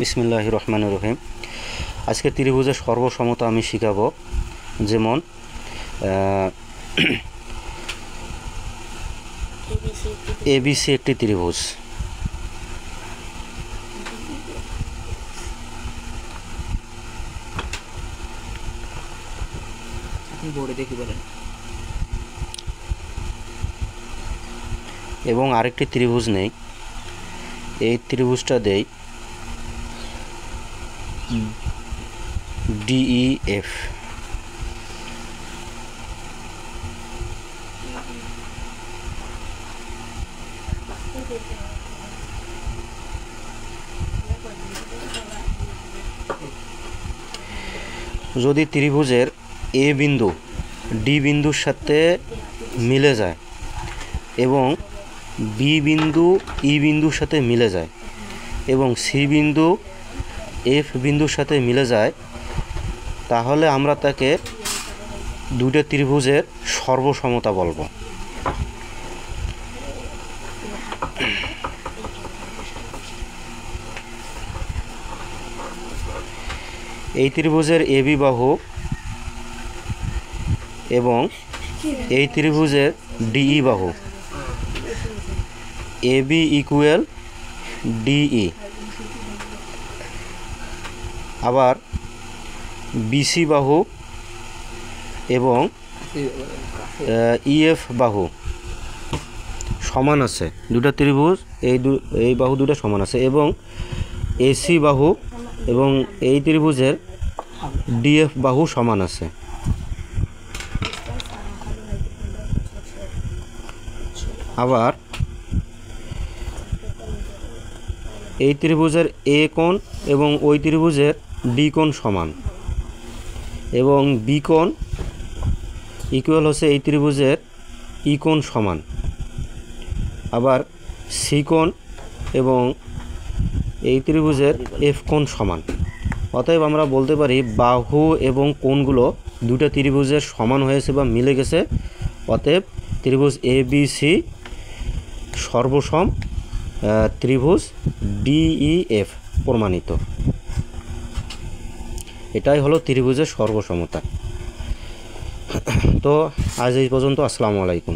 বিসমিল্লাহির রহমানির রহিম। আজকে ত্রিভুজের সর্বসমতা আমি শিখাবো। যেমন এবিসি একটি ত্রিভুজ। এবং আরেকটি ত্রিভুজ নেই, এই ত্রিভুজটা দেই ডিইএফ। যদি ত্রিভুজের এ বিন্দু ডি বিন্দুর সাথে মিলে যায় এবং বি বিন্দু ই বিন্দুর সাথে মিলে যায় এবং সি বিন্দু এফ বিন্দুর সাথে মিলে যায়, তাহলে আমরা তাকে দুটো ত্রিভুজের সর্বসমতা বলবো। এই ত্রিভুজের এবি বাহু এবং এই ত্রিভুজের ডিই বাহু, এবি ইকুয়াল ডিই। আবার বিসি বাহু এবং ইএফ বাহু সমান আছে, দুটো ত্রিভুজ এই বাহু দুটো সমান আছে, এবং এসি বাহু এবং এই ত্রিভুজের ডিএফ বাহু সমান আছে। আবার এই ত্রিভুজের এ কোণ এবং ওই ত্রিভুজের ডি কোণ সমান, এবং বি কোণ ইকুয়াল হচ্ছে এই ত্রিভুজের ই কোণ সমান। আবার সি কোণ এবং এই ত্রিভুজের এফ কোণ সমান। অতএব আমরা বলতে পারি বাহু এবং কোণগুলো দুটো ত্রিভুজের সমান হয়েছে বা মিলে গেছে। অতএব ত্রিভুজ এ বি সি সর্বসম ত্রিভুজ ডিইএফ প্রমাণিত। এটাই হলো ত্রিভুজের সর্বসমতা। তো আজ এই পর্যন্ত। আসসালামু আলাইকুম।